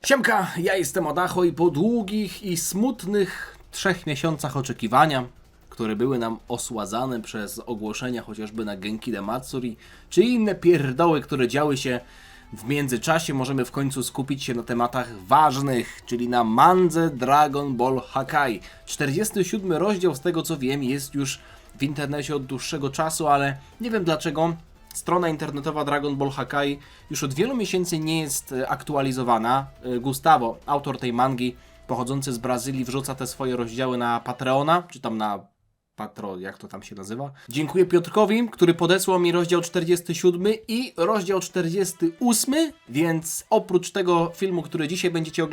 Siemka, ja jestem Odacho i po długich i smutnych 3 miesiącach oczekiwania, które były nam osładzane przez ogłoszenia chociażby na Genki Damatsuri, czy inne pierdoły, które działy się w międzyczasie, możemy w końcu skupić się na tematach ważnych, czyli na mandze Dragon Ball Hakai. 47 rozdział, z tego co wiem, jest już w internecie od dłuższego czasu, ale nie wiem dlaczego. Strona internetowa Dragon Ball Hakai już od wielu miesięcy nie jest aktualizowana. Gustavo, autor tej mangi, pochodzący z Brazylii, wrzuca te swoje rozdziały na Patreona, czy tam na jak to tam się nazywa. Dziękuję Piotrkowi, który podesłał mi rozdział 47 i rozdział 48, więc oprócz tego filmu, który dzisiaj będziecie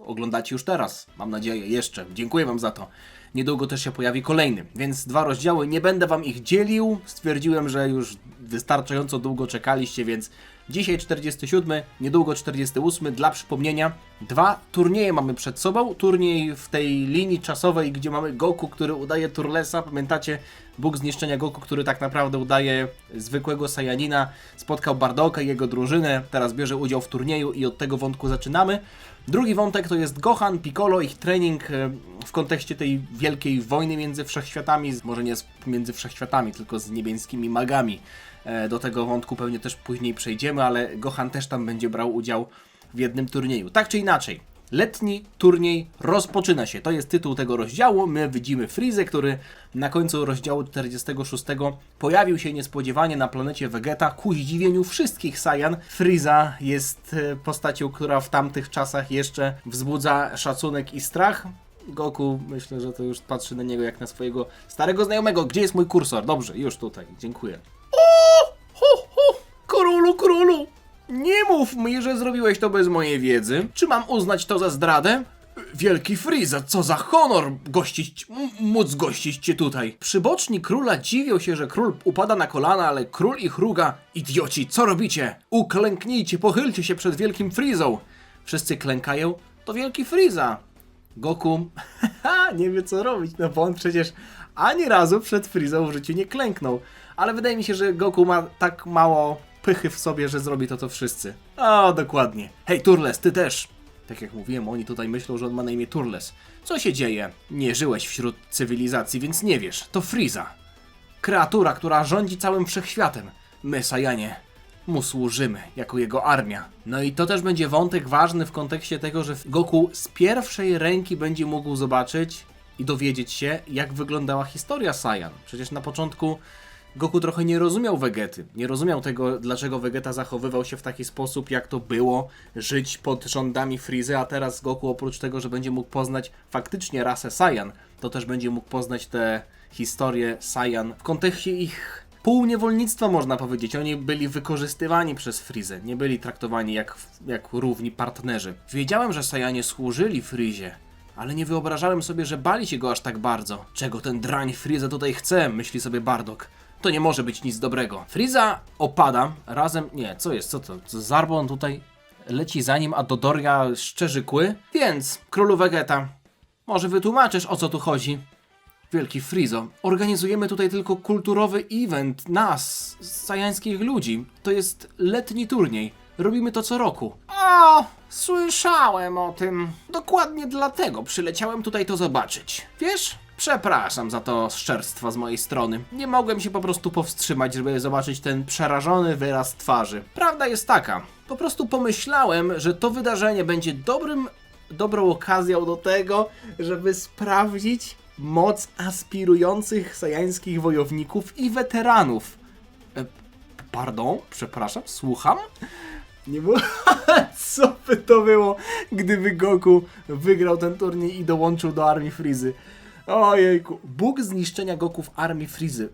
oglądacie już teraz, mam nadzieję, jeszcze. Dziękuję wam za to. Niedługo też się pojawi kolejny, więc 2 rozdziały, nie będę wam ich dzielił. Stwierdziłem, że już wystarczająco długo czekaliście, więc dzisiaj 47, niedługo 48. Dla przypomnienia, 2 turnieje mamy przed sobą. Turniej w tej linii czasowej, gdzie mamy Goku, który udaje Turlesa. Pamiętacie? Bóg zniszczenia Goku, który tak naprawdę udaje zwykłego Saiyanina. Spotkał Bardoka i jego drużynę. Teraz bierze udział w turnieju i od tego wątku zaczynamy. Drugi wątek to jest Gohan, Piccolo, ich trening w kontekście tej wielkiej wojny między wszechświatami, może nie między wszechświatami, tylko z niebieskimi magami. Do tego wątku pewnie też później przejdziemy, ale Gohan też tam będzie brał udział w jednym turnieju. Tak czy inaczej, letni turniej rozpoczyna się. To jest tytuł tego rozdziału. My widzimy Freezę, który na końcu rozdziału 46 pojawił się niespodziewanie na planecie Vegeta. Ku zdziwieniu wszystkich Saiyan, Freeza jest postacią, która w tamtych czasach jeszcze wzbudza szacunek i strach. Goku, myślę, że to już patrzy na niego jak na swojego starego znajomego. Gdzie jest mój kursor? Dobrze, już tutaj. Dziękuję. Królu! Nie mów mi, że zrobiłeś to bez mojej wiedzy. Czy mam uznać to za zdradę? Wielki Freeza, co za honor móc gościć cię tutaj. Przyboczni króla dziwią się, że król upada na kolana, ale król ich ruga. Idioci, co robicie? Uklęknijcie, pochylcie się przed wielkim Freezą. Wszyscy klękają. To wielki Freeza. Goku nie wie co robić, no bo on przecież ani razu przed Freezą w życiu nie klęknął. Ale wydaje mi się, że Goku ma tak mało pychy w sobie, że zrobi to wszyscy. O, dokładnie. Hej Turles, ty też. Tak jak mówiłem, oni tutaj myślą, że on ma na imię Turles. Co się dzieje? Nie żyłeś wśród cywilizacji, więc nie wiesz. To Freeza. Kreatura, która rządzi całym wszechświatem. My, Saiyanie, mu służymy, jako jego armia. No i to też będzie wątek ważny w kontekście tego, że Goku z pierwszej ręki będzie mógł zobaczyć i dowiedzieć się, jak wyglądała historia Saiyan. Przecież na początku Goku trochę nie rozumiał Vegety. Nie rozumiał tego, dlaczego Vegeta zachowywał się w taki sposób, jak to było żyć pod rządami Freezy, a teraz Goku oprócz tego, że będzie mógł poznać faktycznie rasę Saiyan, to też będzie mógł poznać tę historię Saiyan w kontekście ich półniewolnictwa, można powiedzieć. Oni byli wykorzystywani przez Freezę, nie byli traktowani jak równi partnerzy. Wiedziałem, że Saiyanie służyli Freezie, ale nie wyobrażałem sobie, że bali się go aż tak bardzo. Czego ten drań Freeza tutaj chce, myśli sobie Bardock. To nie może być nic dobrego. Freeza opada razem... Nie, co jest? Co to? Zarbon tutaj leci za nim, a Dodoria szczerzy kły? Więc, królu Vegeta, może wytłumaczysz, o co tu chodzi? Wielki Freezo, organizujemy tutaj tylko kulturowy event nas, saijańskich ludzi. To jest letni turniej. Robimy to co roku. O, słyszałem o tym. Dokładnie dlatego przyleciałem tutaj to zobaczyć. Wiesz? Przepraszam za to szczerstwo z mojej strony. Nie mogłem się po prostu powstrzymać, żeby zobaczyć ten przerażony wyraz twarzy. Prawda jest taka. Po prostu pomyślałem, że to wydarzenie będzie dobrą okazją do tego, żeby sprawdzić moc aspirujących saijańskich wojowników i weteranów. Pardon? Przepraszam? Słucham? Nie było... Co by to było, gdyby Goku wygrał ten turniej i dołączył do armii Freezy? Ojejku. Bóg zniszczenia Goku w armii Freezy.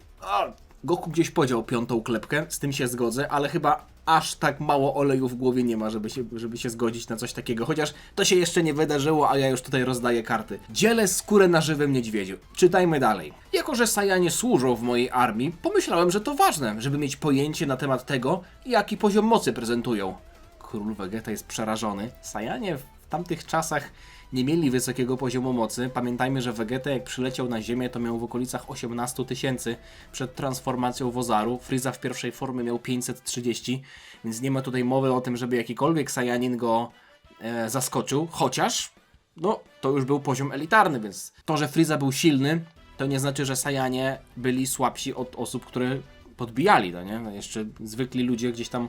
Goku gdzieś podział 5. klepkę, z tym się zgodzę, ale chyba aż tak mało oleju w głowie nie ma, żeby się zgodzić na coś takiego. Chociaż to się jeszcze nie wydarzyło, a ja już tutaj rozdaję karty. Dzielę skórę na żywym niedźwiedziu. Czytajmy dalej. Jako że Saiyanie służą w mojej armii, pomyślałem, że to ważne, żeby mieć pojęcie na temat tego, jaki poziom mocy prezentują. Król Vegeta jest przerażony. Saiyanie w tamtych czasach nie mieli wysokiego poziomu mocy. Pamiętajmy, że Vegeta jak przyleciał na Ziemię, to miał w okolicach 18 000 przed transformacją w Ozaru. Freeza w pierwszej formie miał 530, więc nie ma tutaj mowy o tym, żeby jakikolwiek Saiyanin go zaskoczył, chociaż no to już był poziom elitarny, więc to, że Frieza był silny, to nie znaczy, że Saiyanie byli słabsi od osób, które podbijali, no nie? No jeszcze zwykli ludzie gdzieś tam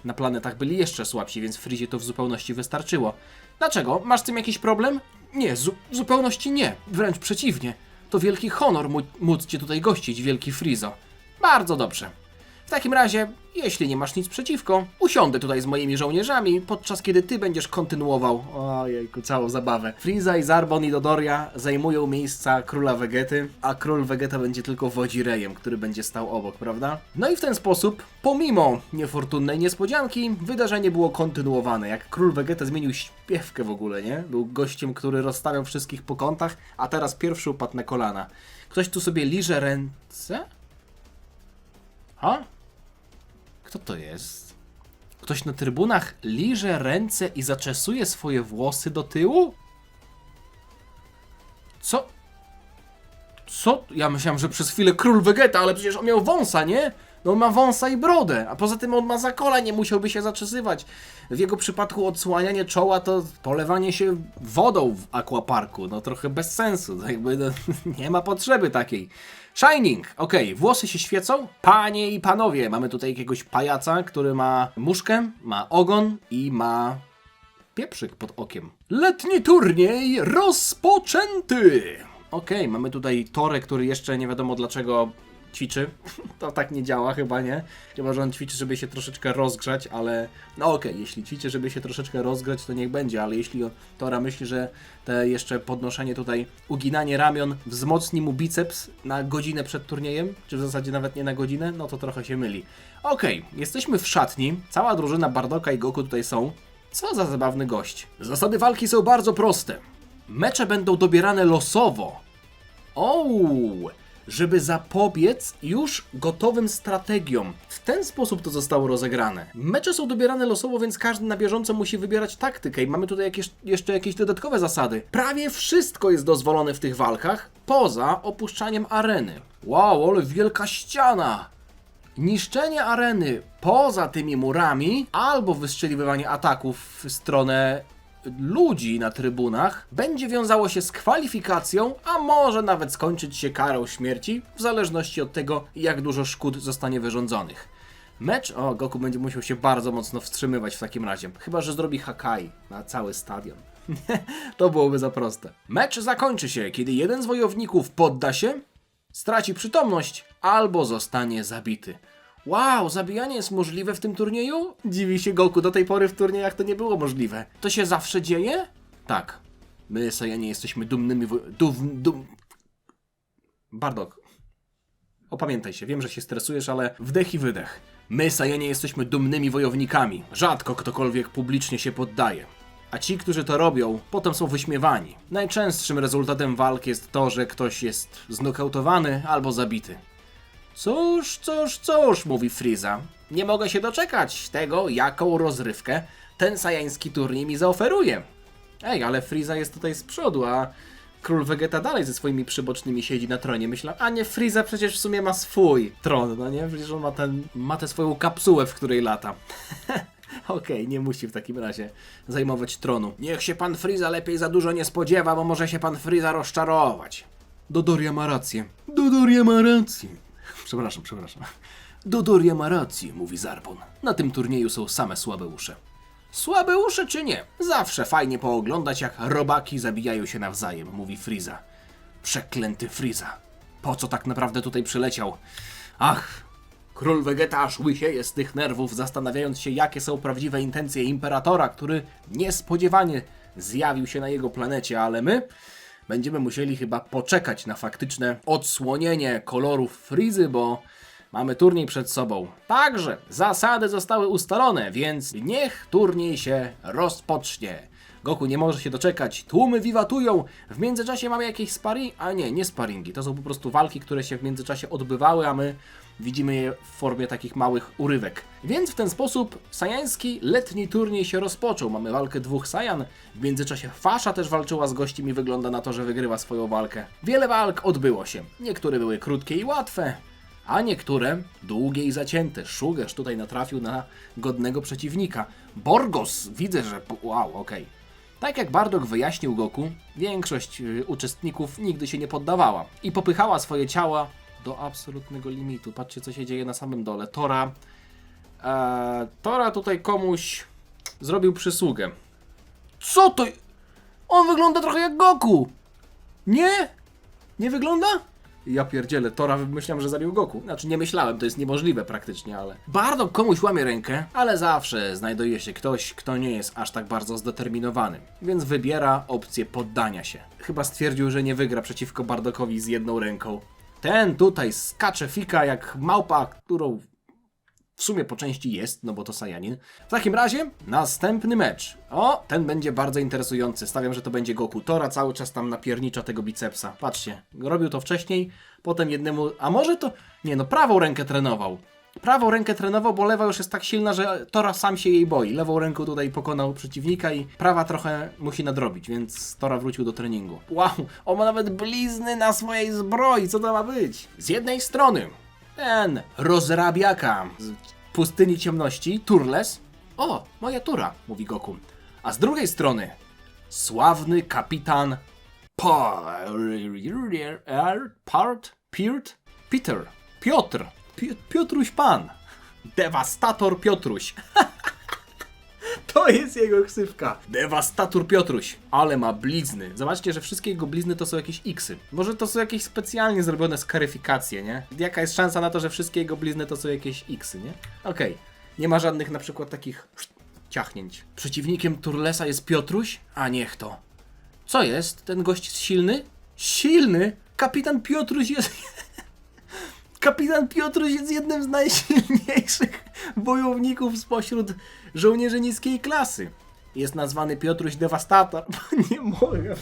na planetach byli jeszcze słabsi, więc Frizie to w zupełności wystarczyło. Dlaczego? Masz z tym jakiś problem? Nie, w zupełności nie. Wręcz przeciwnie. To wielki honor móc cię tutaj gościć, wielki Frizo. Bardzo dobrze. W takim razie, jeśli nie masz nic przeciwko, usiądę tutaj z moimi żołnierzami, podczas kiedy ty będziesz kontynuował, ojejku, całą zabawę. Frieza i Zarbon i Dodoria zajmują miejsca króla Vegety, a król Vegeta będzie tylko wodzirejem, który będzie stał obok, prawda? No i w ten sposób, pomimo niefortunnej niespodzianki, wydarzenie było kontynuowane. Jak król Vegeta zmienił śpiewkę w ogóle, nie? Był gościem, który rozstawiał wszystkich po kątach, a teraz pierwszy upadł na kolana. Ktoś tu sobie liże ręce? Ha? Kto to jest? Ktoś na trybunach liże ręce i zaczesuje swoje włosy do tyłu? Co? Co? Ja myślałem, że przez chwilę król Vegeta, ale przecież on miał wąsa, nie? No on ma wąsa i brodę, a poza tym on ma zakola, nie musiałby się zaczesywać. W jego przypadku odsłanianie czoła to polewanie się wodą w aquaparku, no trochę bez sensu, to jakby no, nie ma potrzeby takiej. Shining, okej, włosy się świecą. Panie i panowie, mamy tutaj jakiegoś pajaca, który ma muszkę, ma ogon i ma pieprzyk pod okiem. Letni turniej rozpoczęty! Okej, mamy tutaj Torę, który jeszcze nie wiadomo dlaczego ćwiczy. To tak nie działa chyba, nie? Chyba, że on ćwiczy, żeby się troszeczkę rozgrzać, ale no okej, jeśli ćwiczy, żeby się troszeczkę rozgrzać, to niech będzie, ale jeśli Tora myśli, że te jeszcze podnoszenie tutaj, uginanie ramion wzmocni mu biceps na godzinę przed turniejem, czy w zasadzie nawet nie na godzinę, no to trochę się myli. Okej, jesteśmy w szatni, cała drużyna Bardoka i Goku tutaj są. Co za zabawny gość. Zasady walki są bardzo proste. Mecze będą dobierane losowo. Żeby zapobiec już gotowym strategiom. W ten sposób to zostało rozegrane. Mecze są dobierane losowo, więc każdy na bieżąco musi wybierać taktykę i mamy tutaj jeszcze jakieś dodatkowe zasady. Prawie wszystko jest dozwolone w tych walkach, poza opuszczaniem areny. Wow, ale wielka ściana! Niszczenie areny poza tymi murami albo wystrzeliwywanie ataków w stronę ludzi na trybunach będzie wiązało się z kwalifikacją, a może nawet skończyć się karą śmierci, w zależności od tego, jak dużo szkód zostanie wyrządzonych. Mecz, Goku będzie musiał się bardzo mocno wstrzymywać w takim razie, chyba że zrobi Hakai na cały stadion. To byłoby za proste. Mecz zakończy się, kiedy jeden z wojowników podda się, straci przytomność albo zostanie zabity. Wow, zabijanie jest możliwe w tym turnieju? Dziwi się Goku, do tej pory w turniejach to nie było możliwe. To się zawsze dzieje? Tak. My, Saiyanie, jesteśmy dumnymi Bardock. Opamiętaj się, wiem, że się stresujesz, ale wdech i wydech. My, Saiyanie, jesteśmy dumnymi wojownikami. Rzadko ktokolwiek publicznie się poddaje. A ci, którzy to robią, potem są wyśmiewani. Najczęstszym rezultatem walk jest to, że ktoś jest znokautowany albo zabity. Cóż, mówi Frieza. Nie mogę się doczekać tego, jaką rozrywkę ten sajański turniej mi zaoferuje. Ej, ale Frieza jest tutaj z przodu, a król Vegeta dalej ze swoimi przybocznymi siedzi na tronie. Myślę, a nie, Frieza przecież w sumie ma swój tron, no nie? Przecież on ma tę swoją kapsułę, w której lata. Okej, nie musi w takim razie zajmować tronu. Niech się pan Frieza lepiej za dużo nie spodziewa, bo może się pan Frieza rozczarować. Dodoria ma rację. Przepraszam. Dodoria ma rację, mówi Zarbon. Na tym turnieju są same słabe usze. Słabe usze czy nie? Zawsze fajnie pooglądać, jak robaki zabijają się nawzajem, mówi Frieza. Przeklęty Frieza. Po co tak naprawdę tutaj przyleciał? Ach, król Vegeta aż łysieje z tych nerwów, zastanawiając się, jakie są prawdziwe intencje Imperatora, który niespodziewanie zjawił się na jego planecie, ale my będziemy musieli chyba poczekać na faktyczne odsłonienie kolorów Frizy, bo mamy turniej przed sobą. Także zasady zostały ustalone, więc niech turniej się rozpocznie. Goku nie może się doczekać, tłumy wiwatują, w międzyczasie mamy jakieś sparingi, a nie sparingi, to są po prostu walki, które się w międzyczasie odbywały, a my widzimy je w formie takich małych urywek. Więc w ten sposób sajański letni turniej się rozpoczął. Mamy walkę dwóch Saiyan, w międzyczasie Fasza też walczyła z gościem i wygląda na to, że wygrywa swoją walkę. Wiele walk odbyło się, niektóre były krótkie i łatwe, a niektóre długie i zacięte. Shugerz tutaj natrafił na godnego przeciwnika. Borgos, widzę, że... Wow, okej. Tak jak Bardock wyjaśnił Goku, większość uczestników nigdy się nie poddawała i popychała swoje ciała do absolutnego limitu. Patrzcie, co się dzieje na samym dole. Tora tutaj komuś zrobił przysługę. Co to? On wygląda trochę jak Goku! Nie? Nie wygląda? Ja pierdzielę, Tora myślałem, że zabił Goku. Znaczy nie myślałem, to jest niemożliwe praktycznie, ale... Bardock komuś łamie rękę, ale zawsze znajduje się ktoś, kto nie jest aż tak bardzo zdeterminowany. Więc wybiera opcję poddania się. Chyba stwierdził, że nie wygra przeciwko Bardockowi z jedną ręką. Ten tutaj skacze fika jak małpa, którą w sumie po części jest, no bo to Saiyanin. W takim razie następny mecz. O, ten będzie bardzo interesujący. Stawiam, że to będzie Goku. Tora cały czas tam napiernicza tego bicepsa. Patrzcie, robił to wcześniej, potem jednemu... A może to... Nie no, prawą rękę trenował. Prawą rękę trenował, bo lewa już jest tak silna, że Tora sam się jej boi. Lewą ręką tutaj pokonał przeciwnika i prawa trochę musi nadrobić, więc Tora wrócił do treningu. Wow, on ma nawet blizny na swojej zbroi, co to ma być? Z jednej strony ten rozrabiaka z pustyni ciemności, Turles. O, moja Tura, mówi Goku. A z drugiej strony sławny kapitan Piotruś Pan. Dewastator Piotruś. To jest jego ksywka. Dewastator Piotruś. Ale ma blizny. Zobaczcie, że wszystkie jego blizny to są jakieś X-y. Może to są jakieś specjalnie zrobione skaryfikacje, nie? Jaka jest szansa na to, że wszystkie jego blizny to są jakieś X-y, nie? Okej. Nie ma żadnych na przykład takich ciachnięć. Przeciwnikiem Turlesa jest Piotruś? A niech to. Co jest? Ten gość jest silny? Silny? Kapitan Piotruś jest... Kapitan Piotruś jest jednym z najsilniejszych bojowników spośród żołnierzy niskiej klasy. Jest nazwany Piotruś Dewastator. Nie mogę,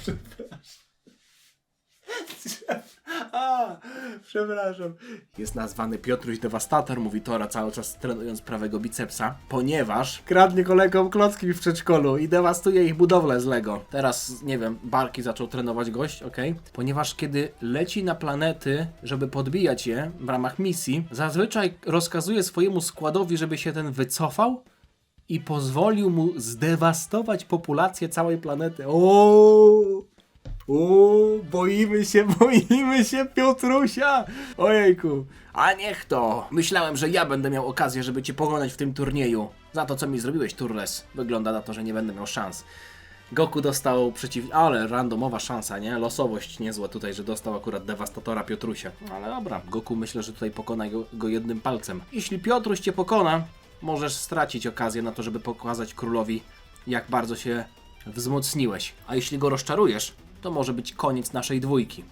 przepraszam. Jest nazwany Piotruś Dewastator, mówi Tora cały czas trenując prawego bicepsa, ponieważ kradnie kolegom klocki w przedszkolu i dewastuje ich budowlę z Lego. Teraz, nie wiem, Barki zaczął trenować gość, okej? Ponieważ kiedy leci na planety, żeby podbijać je w ramach misji, zazwyczaj rozkazuje swojemu składowi, żeby się ten wycofał i pozwolił mu zdewastować populację całej planety. Boimy się Piotrusia! Ojejku. A niech to! Myślałem, że ja będę miał okazję, żeby cię pokonać w tym turnieju. Za to, co mi zrobiłeś, Turles. Wygląda na to, że nie będę miał szans. Goku dostał ale randomowa szansa, nie? Losowość niezła tutaj, że dostał akurat dewastatora Piotrusia. Ale dobra, Goku myślę, że tutaj pokona go jednym palcem. Jeśli Piotruś cię pokona, możesz stracić okazję na to, żeby pokazać królowi, jak bardzo się wzmocniłeś. A jeśli go rozczarujesz, to może być koniec naszej dwójki.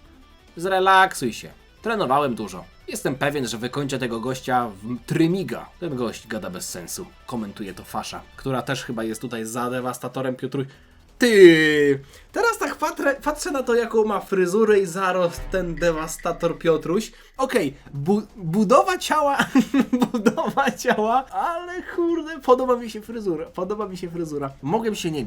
Zrelaksuj się. Trenowałem dużo. Jestem pewien, że wykończę tego gościa w trymiga. Ten gość gada bez sensu. Komentuje to Fasza, która też chyba jest tutaj za dewastatorem Piotruś. Ty! Teraz tak patrzę na to, jaką ma fryzurę i zarost ten dewastator Piotruś. Okej, budowa ciała, budowa ciała, ale kurde, podoba mi się fryzura. Mogłem się nie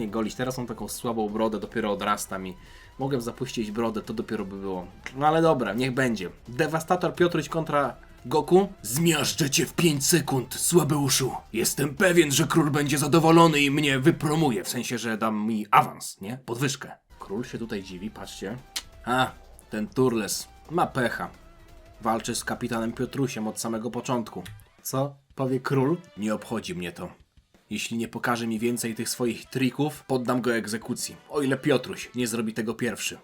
golić, teraz mam taką słabą brodę, dopiero odrasta mi. Mogłem zapuścić brodę, to dopiero by było. No ale dobra, niech będzie. Dewastator Piotruś kontra Goku? Zmiażdżę cię w 5 sekund, słabeuszu. Jestem pewien, że król będzie zadowolony i mnie wypromuje, w sensie, że dam mi awans, nie? Podwyżkę. Król się tutaj dziwi, patrzcie. Ten Turles ma pecha. Walczy z kapitanem Piotrusiem od samego początku. Co? Powie król? Nie obchodzi mnie to. Jeśli nie pokaże mi więcej tych swoich trików, poddam go egzekucji. O ile Piotruś nie zrobi tego pierwszy.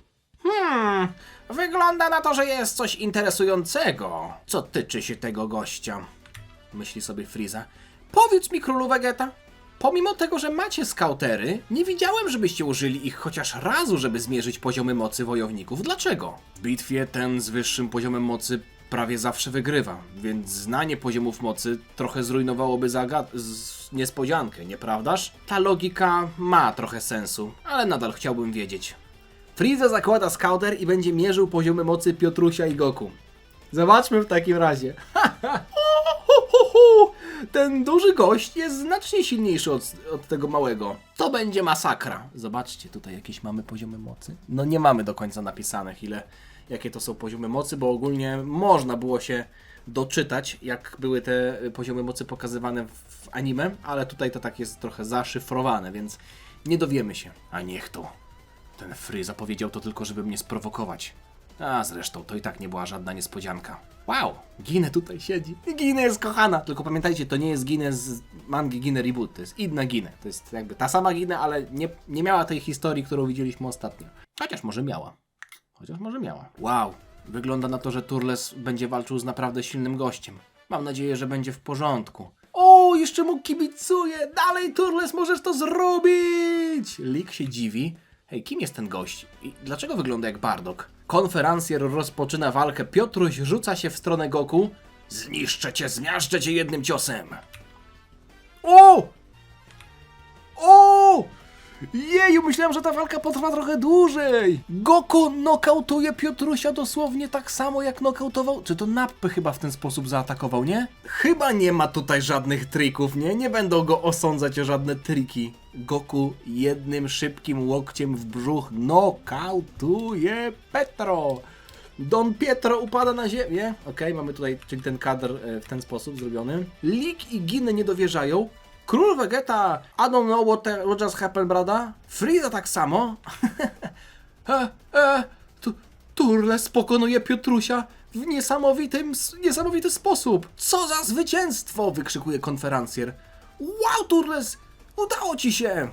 Wygląda na to, że jest coś interesującego, co tyczy się tego gościa. Myśli sobie Frieza. Powiedz mi, królu Vegeta, pomimo tego, że macie skautery, nie widziałem, żebyście użyli ich chociaż razu, żeby zmierzyć poziomy mocy wojowników. Dlaczego? W bitwie ten z wyższym poziomem mocy prawie zawsze wygrywa, więc znanie poziomów mocy trochę zrujnowałoby niespodziankę, nieprawdaż? Ta logika ma trochę sensu, ale nadal chciałbym wiedzieć. Frieza zakłada skauter i będzie mierzył poziomy mocy Piotrusia i Goku. Zobaczmy w takim razie. Ten duży gość jest znacznie silniejszy od tego małego. To będzie masakra. Zobaczcie, tutaj jakieś mamy poziomy mocy. No nie mamy do końca napisanych, jakie to są poziomy mocy, bo ogólnie można było się doczytać, jak były te poziomy mocy pokazywane w anime, ale tutaj to tak jest trochę zaszyfrowane, więc nie dowiemy się. A niech to. Ten Frieza powiedział to tylko, żeby mnie sprowokować. A zresztą to i tak nie była żadna niespodzianka. Wow, Ginę tutaj siedzi. Ginę jest kochana. Tylko pamiętajcie, to nie jest Ginę z mangi Ginę Reboot, to jest inna Ginę. To jest jakby ta sama Ginę, ale nie miała tej historii, którą widzieliśmy ostatnio. Chociaż może miała. Wow, wygląda na to, że Turles będzie walczył z naprawdę silnym gościem. Mam nadzieję, że będzie w porządku. O, jeszcze mu kibicuje! Dalej, Turles, możesz to zrobić! Lik się dziwi. Hej, kim jest ten gość? I dlaczego wygląda jak Bardock? Konferencjer rozpoczyna walkę. Piotruś rzuca się w stronę Goku. Zniszczę cię, zmiażdżę cię jednym ciosem. O! O! Jeju, myślałem, że ta walka potrwa trochę dłużej. Goku nokautuje Piotrusia dosłownie tak samo jak nokautował. Czy to Nappy chyba w ten sposób zaatakował, nie? Chyba nie ma tutaj żadnych trików, nie? Nie będą go osądzać o żadne triki. Goku jednym szybkim łokciem w brzuch nokautuje Pietro. Don Pietro upada na ziemię. Okej, mamy tutaj, czyli ten kadr w ten sposób zrobiony. Lik i Gin nie dowierzają. Król Vegeta, I don't know what just happened, brada. Frieza tak samo. Turles pokonuje Piotrusia w niesamowity sposób. Co za zwycięstwo! Wykrzykuje konferencjer. Wow, Turles! Udało ci się!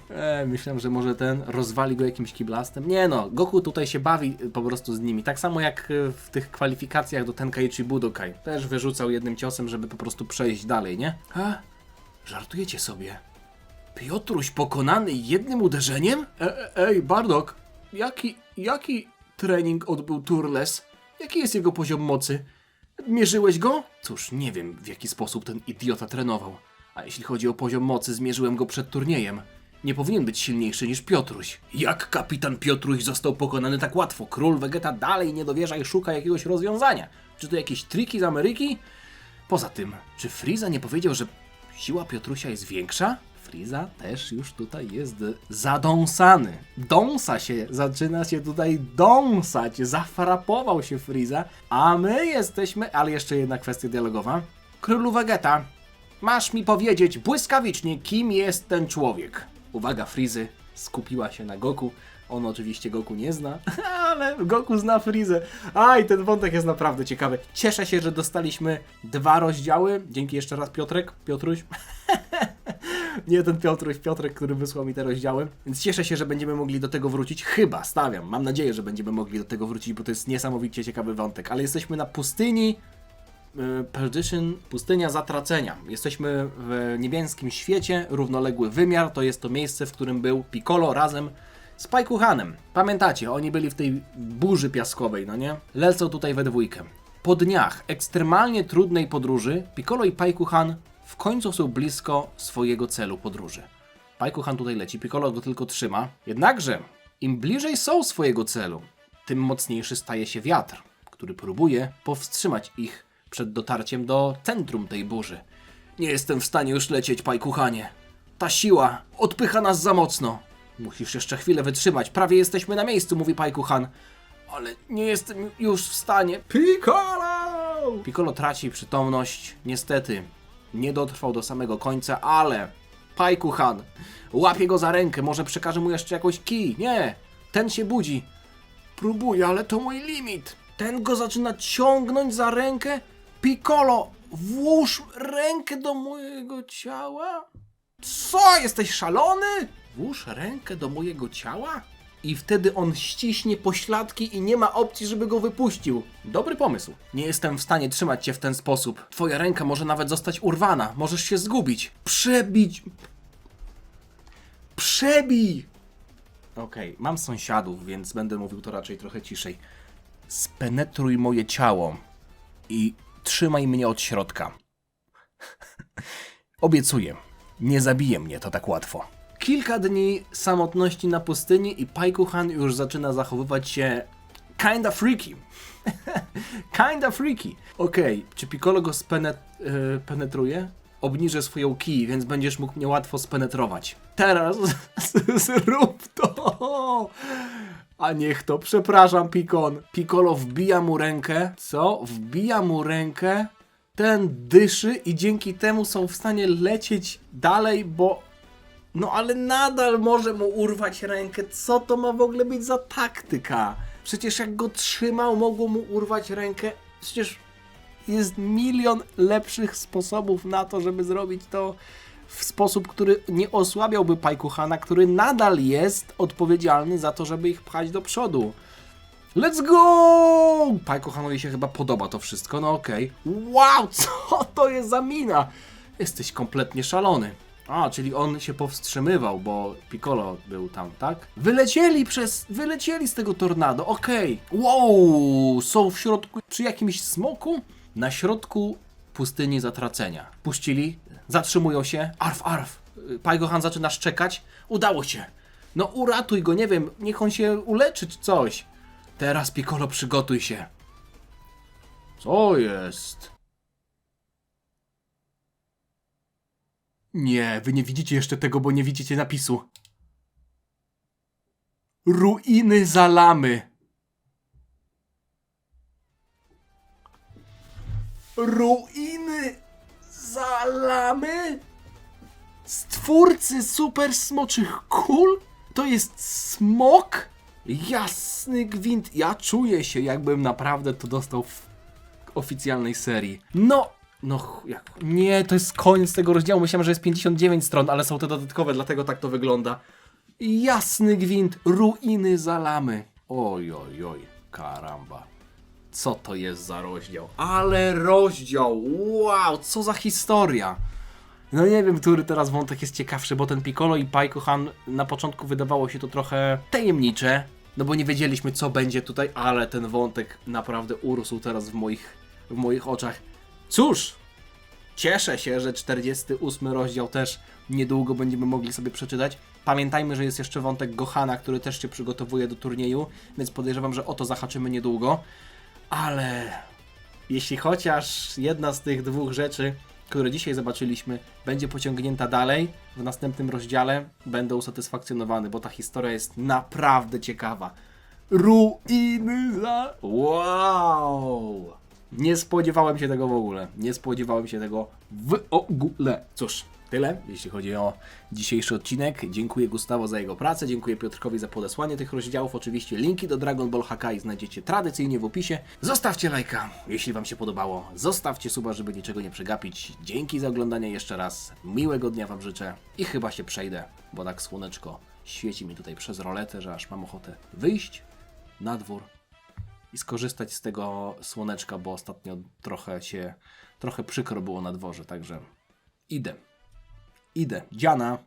Myślałem, że może ten rozwali go jakimś kiblastem. Nie no, Goku tutaj się bawi po prostu z nimi. Tak samo jak w tych kwalifikacjach do Tenkaichi Budokai. Też wyrzucał jednym ciosem, żeby po prostu przejść dalej, nie? Żartujecie sobie? Piotruś pokonany jednym uderzeniem? Ej, Bardock, jaki trening odbył Turles? Jaki jest jego poziom mocy? Mierzyłeś go? Cóż, nie wiem, w jaki sposób ten idiota trenował. A jeśli chodzi o poziom mocy, zmierzyłem go przed turniejem. Nie powinien być silniejszy niż Piotruś. Jak kapitan Piotruś został pokonany tak łatwo? Król Vegeta dalej nie dowierza i szuka jakiegoś rozwiązania. Czy to jakieś triki z Ameryki? Poza tym, czy Frieza nie powiedział, że siła Piotrusia jest większa? Frieza też już tutaj jest zadąsany. Zaczyna się tutaj dąsać. Zafrapował się Frieza, a my jesteśmy... Ale jeszcze jedna kwestia dialogowa. Królu Vegeta, masz mi powiedzieć błyskawicznie, kim jest ten człowiek. Uwaga Frizy skupiła się na Goku. On oczywiście Goku nie zna, ale Goku zna Frizę. Aj, ten wątek jest naprawdę ciekawy. Cieszę się, że dostaliśmy 2 rozdziały. Dzięki jeszcze raz Piotruś. Nie ten Piotrek, który wysłał mi te rozdziały. Więc cieszę się, że będziemy mogli do tego wrócić. Chyba, stawiam. Mam nadzieję, że będziemy mogli do tego wrócić, bo to jest niesamowicie ciekawy wątek. Ale jesteśmy na pustyni Perdition, pustynia zatracenia. Jesteśmy w niebieskim świecie, równoległy wymiar. To jest to miejsce, w którym był Piccolo razem z Pajkuchanem. Pamiętacie, oni byli w tej burzy piaskowej, no nie? Lecą tutaj we dwójkę. Po dniach ekstremalnie trudnej podróży Piccolo i Pajkuchan w końcu są blisko swojego celu podróży. Pajkuchan tutaj leci, Piccolo go tylko trzyma. Jednakże, im bliżej są swojego celu, tym mocniejszy staje się wiatr, który próbuje powstrzymać ich przed dotarciem do centrum tej burzy. Nie jestem w stanie już lecieć, Pajkuchanie. Ta siła odpycha nas za mocno. Musisz jeszcze chwilę wytrzymać. Prawie jesteśmy na miejscu, mówi Pajkuchan. Ale nie jestem już w stanie. Piccolo! Piccolo traci przytomność. Niestety, nie dotrwał do samego końca, ale Pajkuchan łapie go za rękę. Może przekaże mu jeszcze jakąś kij. Nie, ten się budzi. Próbuje, ale to mój limit. Ten go zaczyna ciągnąć za rękę. Piccolo, włóż rękę do mojego ciała. Co? Jesteś szalony? Włóż rękę do mojego ciała? I wtedy on ściśnie pośladki i nie ma opcji, żeby go wypuścił. Dobry pomysł. Nie jestem w stanie trzymać cię w ten sposób. Twoja ręka może nawet zostać urwana. Możesz się zgubić. Przebij! Okej, mam sąsiadów, więc będę mówił to raczej trochę ciszej. Spenetruj moje ciało i trzymaj mnie od środka. Obiecuję, nie zabije mnie to tak łatwo. Kilka dni samotności na pustyni i Pajkuchan już zaczyna zachowywać się kinda freaky. Kinda freaky. Okej, czy Piccolo go penetruje? obniżę swoją kij, więc będziesz mógł mnie łatwo spenetrować. Teraz zrób to! A niech to, przepraszam, Pikon. Piccolo wbija mu rękę. Co? Wbija mu rękę. Ten dyszy i dzięki temu są w stanie lecieć dalej, bo... No ale nadal może mu urwać rękę. Co to ma w ogóle być za taktyka? Przecież jak go trzymał, mogło mu urwać rękę. Przecież jest milion lepszych sposobów na to, żeby zrobić to w sposób, który nie osłabiałby Pajkuchana, który nadal jest odpowiedzialny za to, żeby ich pchać do przodu. Let's go! Pajkuchanowi się chyba podoba to wszystko, no okej. Wow, co to jest za mina? Jesteś kompletnie szalony. A, czyli on się powstrzymywał, bo Piccolo był tam, tak? Wylecieli z tego tornado, okej. Wow, są w środku, przy jakimś smoku? Na środku pustyni zatracenia. Puścili, zatrzymują się. Arf, arf. Pajkuchan zaczyna szczekać. Udało się. No uratuj go, nie wiem, niech on się uleczy czy coś. Teraz Piccolo, przygotuj się. Co jest? Nie, wy nie widzicie jeszcze tego, bo nie widzicie napisu. Ruiny Zalamy. Ruiny Zalamy? Stwórcy super smoczych kul? To jest smok? Jasny gwint. Ja czuję się, jakbym naprawdę to dostał w oficjalnej serii. Nie, to jest koniec tego rozdziału. Myślałem, że jest 59 stron, ale są te dodatkowe, dlatego tak to wygląda. Jasny gwint. Ruiny Zalamy. Oj, oj, oj. Karamba. Co to jest za rozdział? Ale rozdział! Wow, co za historia! No nie wiem, który teraz wątek jest ciekawszy, bo ten Piccolo i Pajkuchan na początku wydawało się to trochę tajemnicze, no bo nie wiedzieliśmy, co będzie tutaj, ale ten wątek naprawdę urósł teraz w moich oczach. Cóż, cieszę się, że 48 rozdział też niedługo będziemy mogli sobie przeczytać. Pamiętajmy, że jest jeszcze wątek Gohana, który też się przygotowuje do turnieju, więc podejrzewam, że o to zahaczymy niedługo. Ale jeśli chociaż jedna z tych dwóch rzeczy, które dzisiaj zobaczyliśmy, będzie pociągnięta dalej, w następnym rozdziale będę usatysfakcjonowany, bo ta historia jest naprawdę ciekawa. Ruiny za... Wow! Nie spodziewałem się tego w ogóle. Nie spodziewałem się tego w ogóle. Cóż, tyle, jeśli chodzi o dzisiejszy odcinek. Dziękuję Gustawo za jego pracę, dziękuję Piotrkowi za podesłanie tych rozdziałów. Oczywiście linki do Dragon Ball Hakai znajdziecie tradycyjnie w opisie. Zostawcie lajka, jeśli wam się podobało. Zostawcie suba, żeby niczego nie przegapić. Dzięki za oglądanie jeszcze raz. Miłego dnia wam życzę i chyba się przejdę, bo tak słoneczko świeci mi tutaj przez roletę, że aż mam ochotę wyjść na dwór i skorzystać z tego słoneczka, bo ostatnio trochę przykro było na dworze, także idę. Dziana.